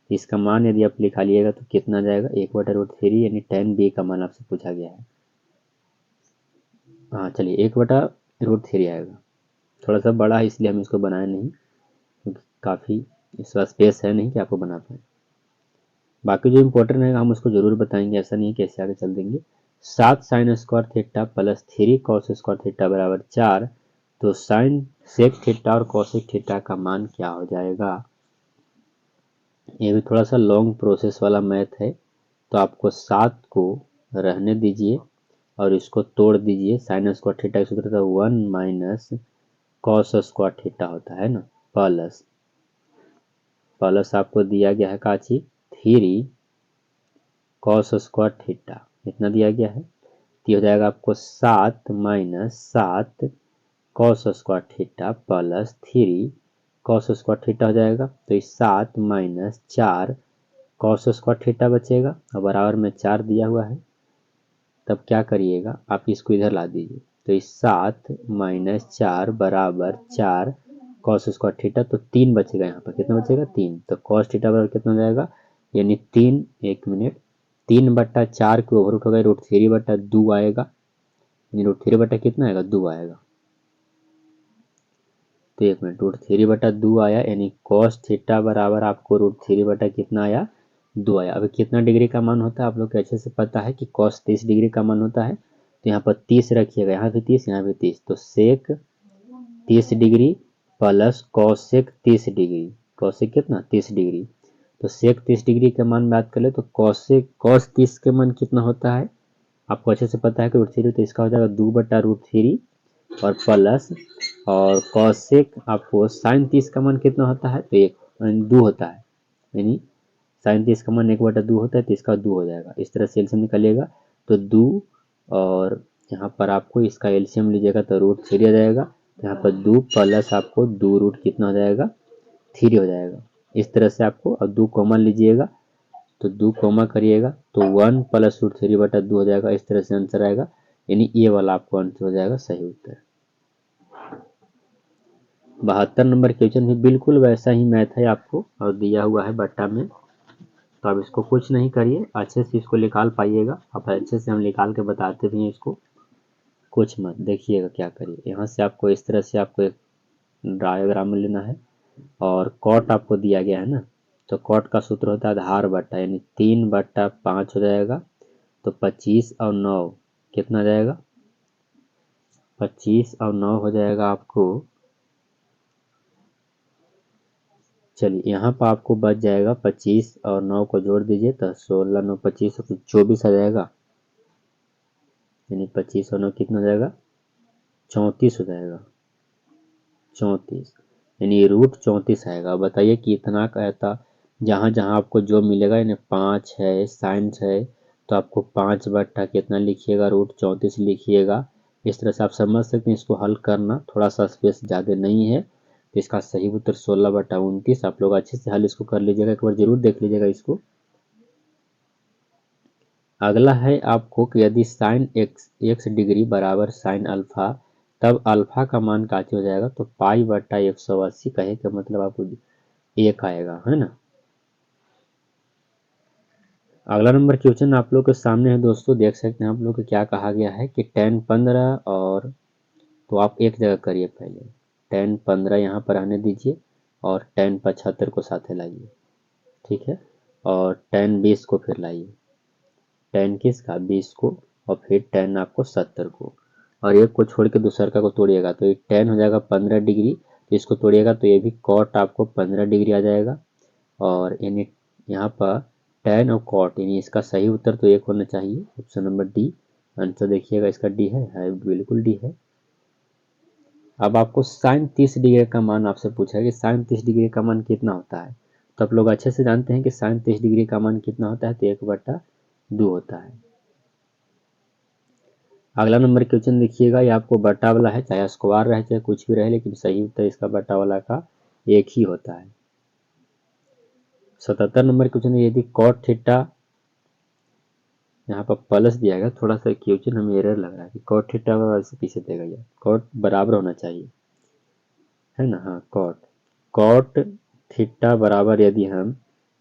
इसका मान यदि आप लिखा लिएगा तो कितना जाएगा, 1/√3 यानी tan बी का मान आपसे पूछा गया है। हाँ चलिए 1/√3 आएगा, थोड़ा सा बड़ा है इसलिए हम इसको बनाए नहीं, क्योंकि काफ़ी इसका स्पेस है नहीं कि आपको बना पाए। बाकी जो इम्पोर्टेंट है हम उसको जरूर बताएंगे, ऐसा नहीं है कि ऐसे आगे चल देंगे। 7 sin square theta plus 3 cos square theta बराबर 4, तो साइन सेक थीटा और कॉसेक थीटा का मान क्या हो जाएगा। ये भी थोड़ा सा लॉन्ग प्रोसेस वाला मैथ है, तो आपको 7 को रहने दीजिए और इसको तोड़ दीजिए। साइन स्क्वायर थीटा का सूत्र था 1 माइनस कॉस स्क्वायर थीटा होता है ना, प्लस आपको दिया गया है काची 3 कॉस स्क्वायर थीटा, इतना दिया गया है, तो हो जाएगा आपको 7 minus 7 cos square theta plus 3 cos square theta हो जाएगा। तो इस 7 माइनस 4 कॉस स्क्वायर थीटा बचेगा और बराबर में 4 दिया हुआ है, तब क्या करिएगा आप इसको इधर ला दीजिए, तो इस 7 माइनस 4 बराबर 4 कॉस स्क्वायर थीटा, तो 3 बचेगा, यहाँ पर कितना बचेगा 3, तो कॉस थीटा बराबर कितना हो जाएगा, यानी 3, 1 मिनट, 3/4 के ओवर रूट हो गया √3/2 आएगा, यानी √3 कितना आएगा 2 आएगा, तो 1 मिनट √3/2 आया, यानी कॉस थीटा बराबर आपको √3 कितना आया 2 आया। अभी कितना डिग्री का मान होता है आप लोग को अच्छे से पता है कि कॉस 30 डिग्री का मान होता है, तो यहाँ पर 30 रखिएगा, यहाँ भी 30 यहाँ भी 30, तो सेक 30 degree plus cosec 30 degree, cosec कितना 30 डिग्री, तो सेक 30 डिग्री के मान बात कर ले तो कॉस 30 के मान कितना होता है आपको अच्छे से पता है कि √3, तो इसका हो जाएगा 2/√3 और प्लस, और कॉसेक आपको साइन 30 का मान कितना होता है, तो 2 होता है, यानी साइन 30 का मान 1/2 होता है, तो इसका 2 हो जाएगा। इस तरह से एलसीएम निकलेगा तो 2, और यहाँ पर आपको इसका एलसीएम लीजिएगा तो √3 आ जाएगा, तो यहाँ पर 2 प्लस आपको 2 रूट कितना हो जाएगा 3 हो जाएगा। इस तरह से आपको अब 2 कॉमन लीजिएगा, तो 2 कॉमा करिएगा तो 1 प्लस √3/2 हो जाएगा। इस तरह से आंसर आएगा, यानी ये वाला आपको आंसर हो जाएगा सही उत्तर। 72 नंबर क्वेश्चन भी बिल्कुल वैसा ही मैथ है आपको और दिया हुआ है बट्टा में, तो आप इसको कुछ नहीं करिए, अच्छे से इसको निकाल पाइएगा, आप अच्छे से हम निकाल के बताते भी हैं इसको, कुछ मत देखिएगा क्या करिए। यहाँ से आपको इस तरह से आपको एक डायग्राम लेना है और कॉट आपको दिया गया है ना, तो कॉट का सूत्र होता है आधार बट्टा, यानी 3/5 हो जाएगा, तो 25 और 9 कितना जाएगा 25 और 9 हो जाएगा आपको, चलिए यहाँ पर आपको बच जाएगा 25 और 9 को जोड़ दीजिए तो 16 9 25 और 24 आ जाएगा, यानी 25 और 9 कितना हो जाएगा 34 हो जाएगा, 34 यानी √34 आएगा। बताइए कि इतना कहता जहाँ जहाँ आपको जो मिलेगा, यानी 5 है साइंस है, तो आपको 5 कितना लिखिएगा √34 लिखिएगा। इस तरह से आप समझ सकते हैं, इसको हल करना थोड़ा सा स्पेस ज़्यादा नहीं है, तो इसका सही उत्तर 16/29। आप लोग अच्छे से हल इसको कर लीजिएगा, एक बार जरूर देख लीजिएगा इसको। अगला है आपको कि यदि साइन x डिग्री बराबर साइन अल्फा, तब अल्फा का मान क्या हो जाएगा, तो π/180 कहे का मतलब आपको 1 आएगा, है ना। अगला नंबर क्वेश्चन आप लोग के सामने है दोस्तों, देख सकते हैं आप लोग को क्या कहा गया है कि tan 15 और, तो आप एक जगह करिए, पहले tan 15 यहाँ पर आने दीजिए और tan 75 को साथ लाइए, ठीक है, और tan 20 को फिर लाइए, tan किसका 20 को, और फिर tan आपको 70 को, और एक को छोड़ के दूसरा को तोड़िएगा तो ये tan हो जाएगा 15 डिग्री, तो इसको तोड़िएगा तो ये भी कॉट आपको 15 डिग्री आ जाएगा, और यानी यहाँ पर tan और कॉट, यानी इसका सही उत्तर तो 1 होना चाहिए, ऑप्शन नंबर डी। आंसर देखिएगा इसका डी है बिल्कुल डी है। अब आपको साइन 30 डिग्री का मान आपसे पूछा है कि साइन 30 डिग्री का मान कितना होता है। तो आप लोग अच्छे से जानते हैं कि साइन 30 डिग्री का मान कितना होता है, तो 1/2 होता है। अगला नंबर क्वेश्चन देखिएगा, ये आपको बटा वाला है, चाहे स्क्वायर रहे चाहे कुछ भी रहे, लेकिन सही उत्तर इसका बटा वाला का एक ही होता है। 77 नंबर क्वेश्चन है, यदि कॉट थीटा, यहाँ पर प्लस दिया गया, थोड़ा सा क्वेश्चन हमें एरर लग रहा है कि कॉट थीटा वैसे पीछे देगा, यार कॉट बराबर होना चाहिए, है ना। हाँ, कॉट थीटा बराबर यदि हम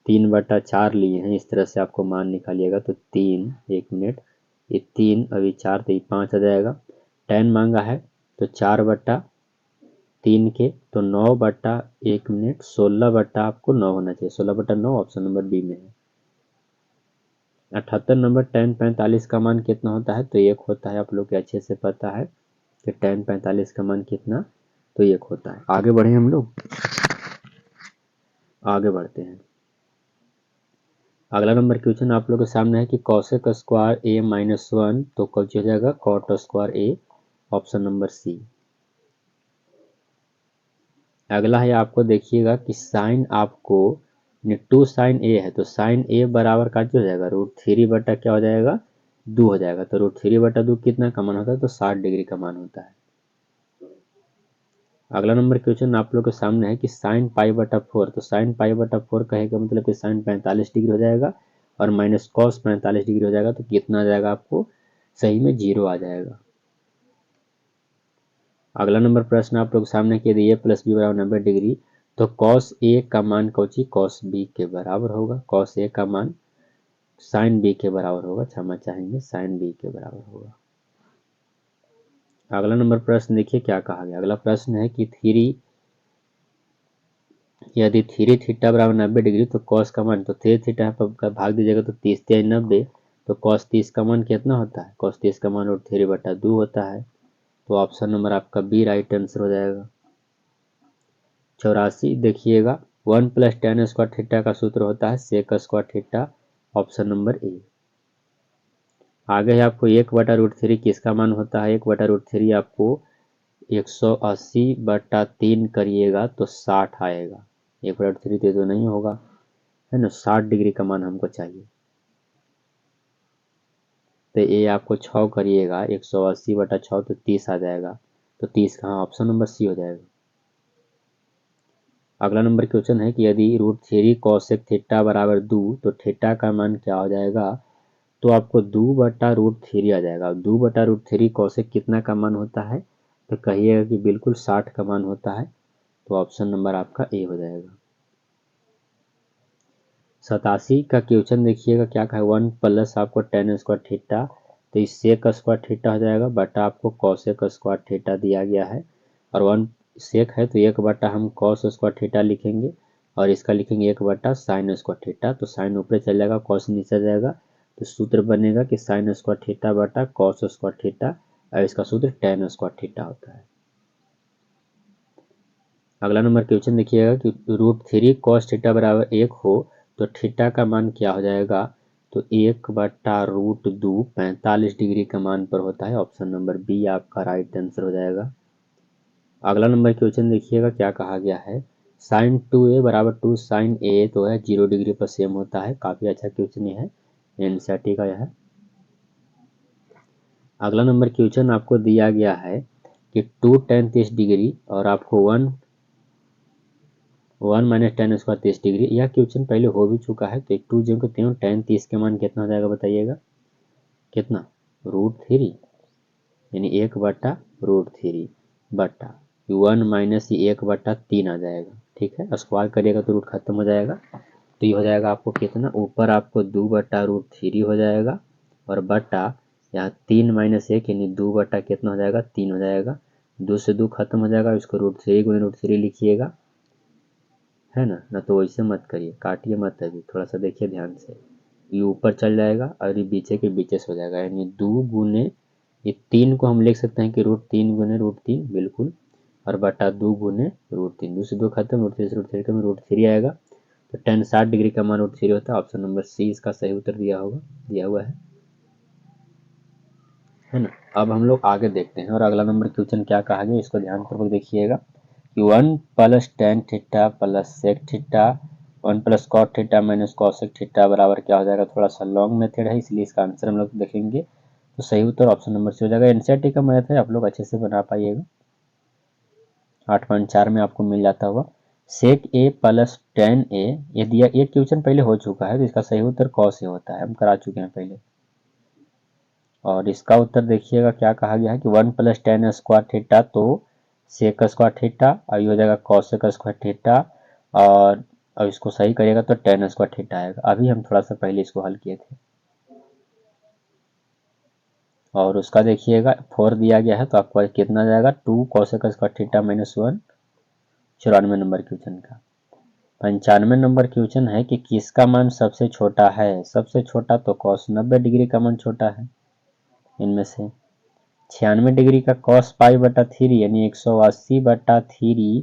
3/4 लिए हैं, इस तरह से आपको मान निकालिएगा तो 3, 1 मिनट, ये 3 अभी 4 तो ये 5 आ जाएगा। टेन मांगा है तो 4/3 के तो 9/1 मिनट, 16 आपको 9 होना चाहिए, 16/9 ऑप्शन नंबर बी में है। 78 नंबर, टेन 45 का मान कितना होता है, तो 1 होता है। आप लोग को अच्छे से पता है कि टेन 45 का मान कितना, तो 1 होता है। आगे बढ़े हम लोग, आगे बढ़ते हैं। अगला नंबर क्वेश्चन आप लोग के सामने है कि कॉसेक स्क्वायर ए -1, तो कुछ हो जाएगा कॉट स्क्वायर ए, ऑप्शन नंबर सी। अगला है आपको देखिएगा कि साइन आपको 2 साइन ए है, तो साइन ए बराबर का जो हो जाएगा √3 बटा क्या हो जाएगा, 2 हो जाएगा। तो √3/2 कितना का मान होता है, तो 60 डिग्री का मान होता है। अगला नंबर क्वेश्चन आप लोग के सामने है कि साइन π/4, तो साइन π/4 कहे का मतलब कि साइन 45 डिग्री हो जाएगा और माइनस कॉस 45 डिग्री हो जाएगा, तो कितना आ जाएगा आपको, सही में 0 आ जाएगा। अगला नंबर प्रश्न आप लोग सामने कि यदि a + b = 90 डिग्री, तो कॉस ए का मान कौची, कॉस बी के बराबर होगा। कॉस ए का मान साइन बी के बराबर होगा, क्षमा चाहेंगे, साइन बी के बराबर होगा। अगला नंबर प्रश्न देखिए क्या कहा गया। अगला प्रश्न है कि यदि 3 थीटा बराबर 90 डिग्री, तो कॉस का मान, तो 3 थीटा पर भाग दीजिएगा तो 30 × 90, तो कॉस 30 का मान कितना होता है, कॉस 30 का मान √3/2 होता है। तो ऑप्शन नंबर आपका बी राइट आंसर हो जाएगा। 84 देखिएगा, 1 + tan स्क्वायर थीटा का सूत्र होता है sec square theta, option number A. आगे है आपको 1/√3 किसका मान होता है, 1/√3 आपको 180/3 करिएगा तो 60 आएगा। 1/√3 तो नहीं होगा, है ना, 60 डिग्री का मान हमको चाहिए। तो ये आपको 6 करिएगा, 180/6 तो 30 आ जाएगा। तो 30 कहाँ, ऑप्शन नंबर सी हो जाएगा। अगला नंबर क्वेश्चन है कि यदि √3 कॉसेक थीटा बराबर 2, तो थीटा का मान क्या हो जाएगा, तो आपको 2/√3 आ जाएगा। 2/√3 कॉसेक कितना का मान होता है, तो कहिएगा कि बिल्कुल 60 का मान होता है। तो ऑप्शन नंबर आपका ए हो जाएगा। 87 का क्वेश्चन देखिएगा क्या कहा, 1 + आपको tan स्क्वायर थीटा, तो इस सेक स्क्वायर थीटा हो जाएगा, बटा आपको कॉसेक स्क्वायर थीटा दिया गया है, और 1 सेक है तो 1/, हम कॉस स्क्वायर थीटा लिखेंगे और इसका लिखेंगे 1/, साइन स्क्वायर थीटा। तो साइन ऊपर चल जाएगा, कॉस नीचे जाएगा, तो सूत्र बनेगा कि साइन स्क्वायर थीटा बटा कॉस स्क्वायर थीटा, और इसका सूत्र tan स्क्वायर थीटा होता है। अगला नंबर क्वेश्चन देखिएगा कि √3 cos थीटा बराबर 1 हो, तो थीटा का मान क्या हो जाएगा, तो 1/√2 45 डिग्री का मान पर होता है। ऑप्शन नंबर बी आपका राइट आंसर हो जाएगा। अगला नंबर क्वेश्चन देखिएगा क्या कहा गया है, साइन 2a बराबर 2 साइन ए, तो है 0 डिग्री पर सेम होता है। काफ़ी अच्छा क्वेश्चन है, एनसीईआरटी का यह है। अगला नंबर क्वेश्चन आपको दिया गया है कि 2 tan 30 डिग्री और आपको 1 tan स्क्वायर 30 डिग्री, यह क्वेश्चन पहले हो भी चुका है। तो 2 जो करते हैं tan 30 के मान कितना हो जाएगा बताइएगा, कितना, √3, यानी 1/√3 बटा 1 - 1/3 आ जाएगा। ठीक है, स्क्वायर करिएगा तो रूट खत्म हो जाएगा, तो ये हो जाएगा आपको कितना, ऊपर आपको 2/√3 हो जाएगा और बटा यहाँ 3 - 1 यानी 2 कितना हो जाएगा, 3 हो जाएगा। 2 से 2 खत्म हो जाएगा, इसको √3 × √3 लिखिएगा, है ना, ना तो वैसे मत करिए, काटिए मत, अभी थोड़ा सा देखिए ध्यान से, ये ऊपर चल जाएगा और ये बीचे के बीचे से हो जाएगा, यानी 2 गुने ये 3 को हम लिख सकते हैं कि √3 × √3 बिल्कुल, और बटा 2 गुने √3, 2 से 2 खत्म, √3 से √3 कम, √3 आएगा। तो tan 60 डिग्री का मान √3 होता है। ऑप्शन नंबर सी इसका सही उत्तर दिया हुआ है। है ना। अब हम लोग आगे देखते हैं और अगला नंबर क्वेश्चन क्या कहा गया, इसको ध्यानपूर्वक देखिएगा कि 1 + tan theta + sec theta 1 + cot theta - cosec theta बराबर क्या हो जाएगा। थोड़ा सा लॉन्ग मेथड है, इसलिए इसका आंसर हम लोग देखेंगे। तो सही उत्तर ऑप्शन नंबर सी हो जाएगा। एनसीईआरटी का मैथ है, आप लोग अच्छे से बना पाइएगा। 8.4 में आपको मिल जाता हुआ। sec a + tan a, ये दिया, एक क्वेश्चन पहले हो चुका है, तो इसका सही उत्तर cos a होता है, हम करा चुके हैं पहले। और इसका उत्तर देखिएगा क्या कहा गया है कि 1 + tan स्क्वायर थीटा, तो sec स्क्वायर थीटा, और ये हो जाएगा cosec स्क्वायर थीटा, और अब इसको सही करिएगा तो tan स्क्वायर थीटा आएगा। अभी हम थोड़ा सा पहले इसको हल किए थे। और उसका देखिएगा 4 दिया गया है, तो आपको कितना जाएगा 2 cosec square theta - 1। 94 number question का। 95 नंबर क्वेश्चन है कि किसका मान सबसे छोटा है। सबसे छोटा तो cos 90 डिग्री का मान छोटा है इनमें से। 96 डिग्री का cos π/3 यानी 180/3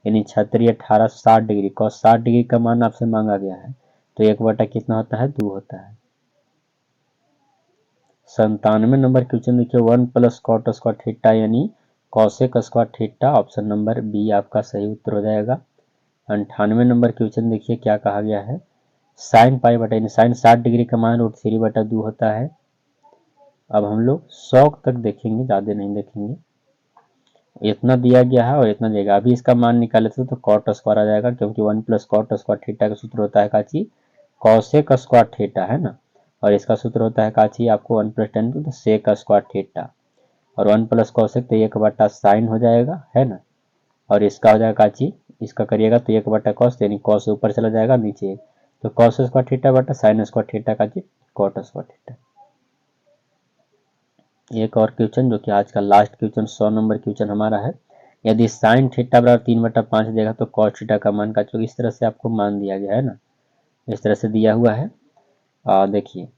यानी 36 18 60 डिग्री। cos 60 डिग्री का मान आपसे मांगा गया है, तो 1 कितना होता है 2 होता है। 97 नंबर क्वेश्चन देखिए 1 + cot स्क्वायर थीटा यानी cosec square theta, option number B आपका सही उत्तर हो जाएगा। 98 नंबर क्वेश्चन देखिए क्या कहा गया है, sin π/, यानी sin 60 डिग्री का मान √3/2 होता है। अब हम लोग 100 तक देखेंगे, ज़्यादा नहीं देखेंगे। इतना दिया गया है और इतना देगा। अभी इसका मान निकाले तो cot स्क्वायर आ जाएगा, क्योंकि 1 + cot स्क्वायर थीटा का सूत्र होता है काची cosec स्क्वायर थीटा, है ना। और इसका सूत्र होता है काची आपको 1 + tan तो sec स्क्वायर थीटा, और 1 + cosec तो 1/sin हो जाएगा, है ना। और इसका हो जाएगा काची, इसका करिएगा तो 1/cos, यानी cos ऊपर चला जाएगा नीचे, तो cos स्क्वायर थीटा बटा sin स्क्वायर थीटा काची cot स्क्वायर थीटा। एक और क्वेश्चन जो कि आज का लास्ट क्वेश्चन 100 नंबर क्वेश्चन हमारा है, यदि sin थीटा बराबर 3/5 देगा तो cos थीटा का मान का, इस तरह से आपको मान दिया गया है ना, इस तरह से दिया हुआ है। देखिए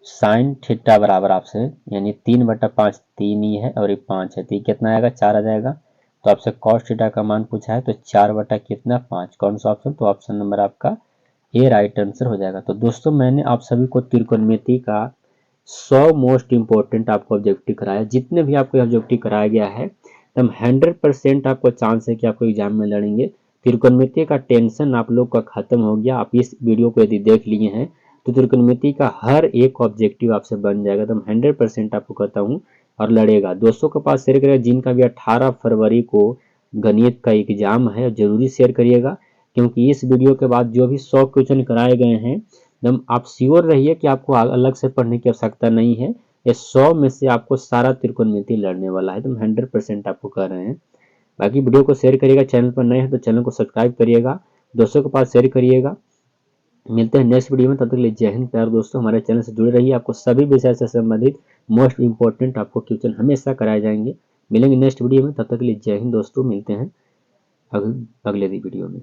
sin थीटा बराबर आपसे यानी 3/5, 3 ही है और ये 5 है, तो ये कितना आएगा 4 आ जाएगा। तो आपसे cos थीटा का मान पूछा है, तो 4/5, कौन सा ऑप्शन, तो ऑप्शन नंबर आपका ए राइट आंसर हो जाएगा। तो दोस्तों मैंने आप सभी को त्रिकोणमिति का 100 मोस्ट इंपॉर्टेंट आपको ऑब्जेक्टिव कराया। जितने भी आपको ऑब्जेक्टिव कराया गया है तब 100% आपको चांस है कि आपको एग्जाम में लड़ेंगे। त्रिकोणमिति का टेंशन आप लोग का खत्म हो गया। आप इस वीडियो को यदि देख लिए हैं तो त्रिकोणमिति का हर एक ऑब्जेक्टिव आपसे बन जाएगा, तो 100% आपको कहता हूँ, और लड़ेगा। दोस्तों के पास शेयर करेगा जिनका भी 18 फरवरी को गणित का एग्जाम है, जरूरी शेयर करिएगा, क्योंकि इस वीडियो के बाद जो भी 100 क्वेश्चन कराए गए हैं एकदम आप श्योर रहिए कि आपको अलग से पढ़ने की आवश्यकता नहीं है। ये 100 में से आपको सारा त्रिकोणमिति लड़ने वाला है, तो 100% आपको कर रहे हैं। बाकी वीडियो को शेयर करिएगा, चैनल पर नए हैं तो चैनल को सब्सक्राइब करिएगा, दोस्तों के पास शेयर करिएगा। मिलते हैं नेक्स्ट वीडियो में, तब तक के लिए जय हिंद। प्यार दोस्तों, हमारे चैनल से जुड़े रहिए, आपको सभी विषय से संबंधित मोस्ट इंपॉर्टेंट आपको क्वेश्चन हमेशा कराए जाएंगे। मिलेंगे नेक्स्ट वीडियो में, तब तक के लिए जय हिंद दोस्तों, मिलते हैं अगले वीडियो में।